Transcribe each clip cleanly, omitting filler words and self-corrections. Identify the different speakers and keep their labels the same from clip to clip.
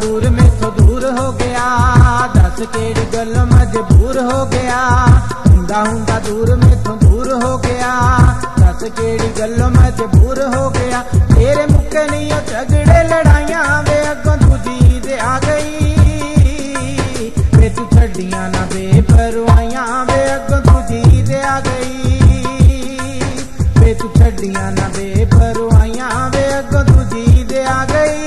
Speaker 1: दूर मेथों दूर हो गया, दस केड़ी गल मजबूर हो गया। हुंदा हुंदा दूर मेथों दूर हो गया, दस केड़ी गल मजबूर हो गया। तेरे मुक्के नहीं झगड़े लड़ाइयां वे अगों दूजी दे आ गई, वे तू छड़ियां ना बेपरवाइयां वे अगों दूजी दे आ गई, वे तू छड़ियां ना बेपरवाइयां वे अगों दूजी दे आ गई।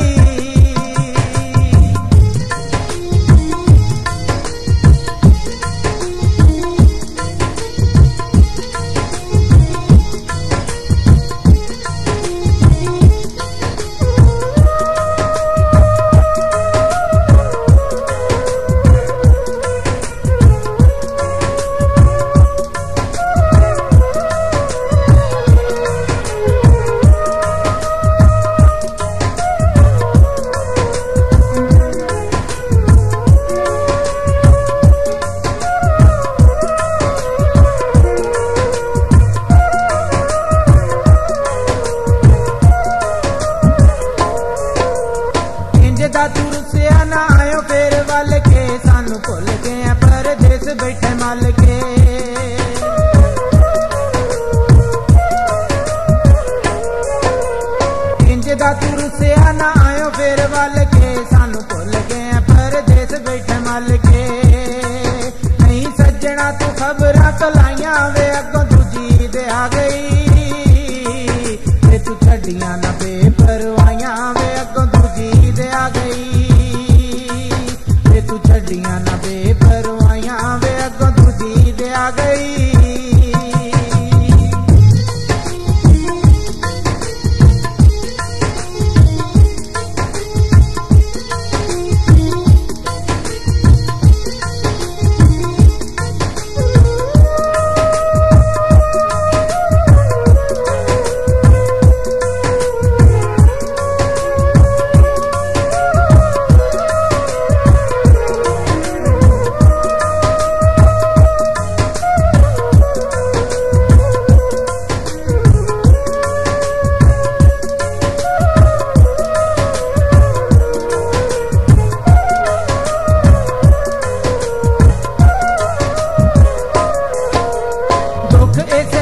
Speaker 1: तू रुसिया ना आयो फेर वाल के, सानू भुल गए परदेस बैठे मल के। इंज दा तू रुसिया ना आयो फेर वाल के, सानू भुल गए परदेस बैठे मल के। नहीं सज्जना तू खबरां कलाइयां वे अगों दूजी दे आ गई, वे तू छड़ियां ना बेपरवाइयां वे अगों दूजी दे आ गई, तू छड़ियां ना बेपरवाइयां वे अगों दूजी दे आ गई।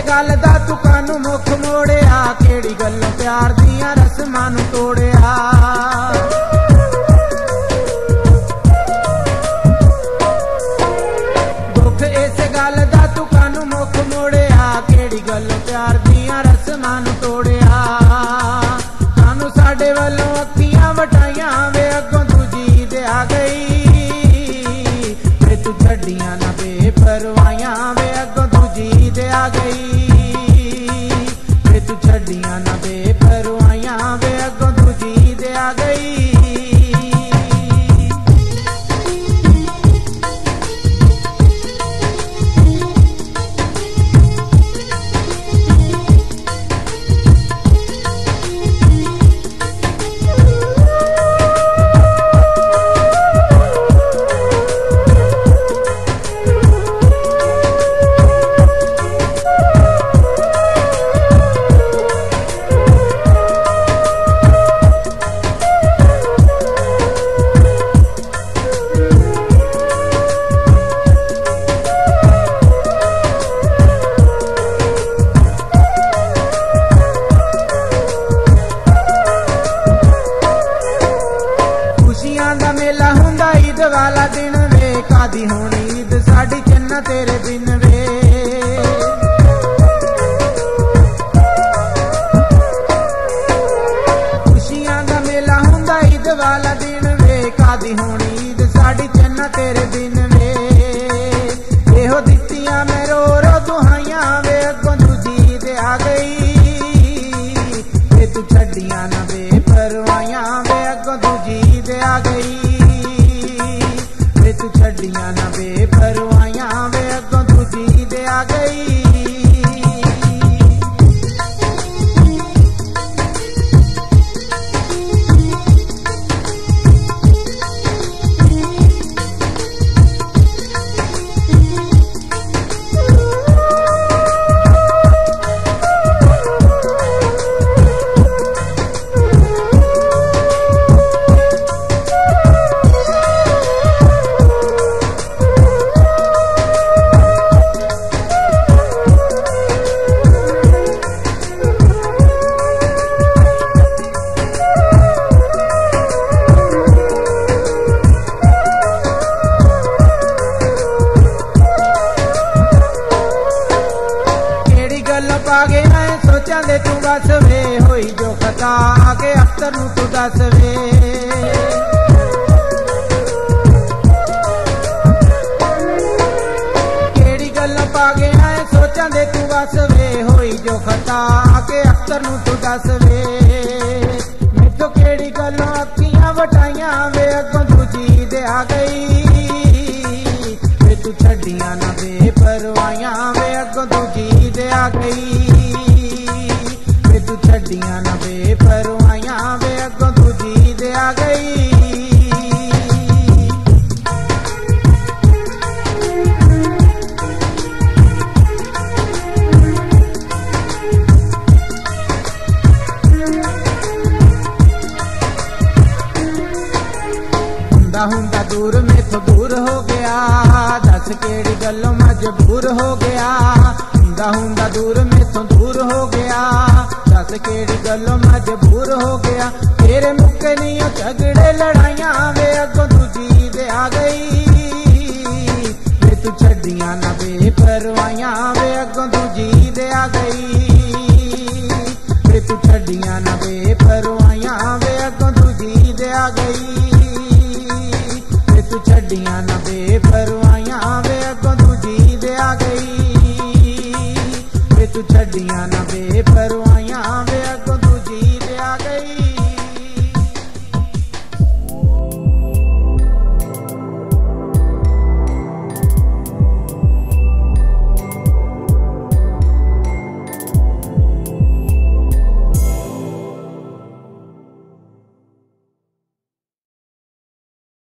Speaker 1: गल दा तू कानू मुख मोड़िया, केड़ी गल्लों प्यार दियां रस्मां नू तोड़िया। दुख इस गल दा तू कानू मुख मोड़िया, केड़ी गल्लों प्यार दियां रस्मां नू तोड़िया। सानू साडे वल्लों अखियां वटाइयां वे अगों दूजी दे आ गई, वे तू छड़ियां ना बेपरवाइयां वे अगों दूजी दे आ गई, तू छड़ियां ना बेपरवाइयां वे अगों दूजी दे आ गई। मेला हुंदा ईद वाला दिन वे, कादी होनी ईद साडी चन्ना तेरे बिन वे। खुशियां दा मेला हुंदा ईद वाला दिन वे, कादी होनी ईद साडी चन्ना तेरे बिन वे। एहो दित्तियां मैं रो रो दुहाइयां वे अगों दूजी दे आ गई, वे तू छड़ियां ना बेपरवाइयां वे अगों दूजी दे आ गई, तू छड़ियां ना बेपरवाइयां वे अगों दूजी दे आ गई। खता के अख्तर नूं तू दस वे केड़ी गल्लां पा गया है सोचां दे तू बस वे होई जो खता के अख्तर नूं तू दस वे मैथों केड़ी गल्लों अखियां वटाइयां वे अगों दूजी दे आ गई वे तू छड्डियां ना बेपरवाहियां वे अगों दूजी दे आ गई वे तू छड्डियां ना बेपरवाहियां वे अगों दूजी दे आ गई हुंदा दूर मैथों दूर हो गया दस केड़ी गल्लों मजबूर हो गया हुंदा दूर मैथों दूर हो गया दस केड़ी गल्लों मजबूर हो गया तेरे मुक्के नहीं झगड़े लड़ाइयां वे अगों दूजी दे आ गई वे तू छड्डियां ना बेपरवाहियां वे अगों दूजी दे आ गई वे तू छड्डियां ना बेपरवाहियां वे अगों दूजी दे आ गई तू छड्डियां ना बेपरवाहियां वे अगों दूजी दे आ गई वे तू छड्डियां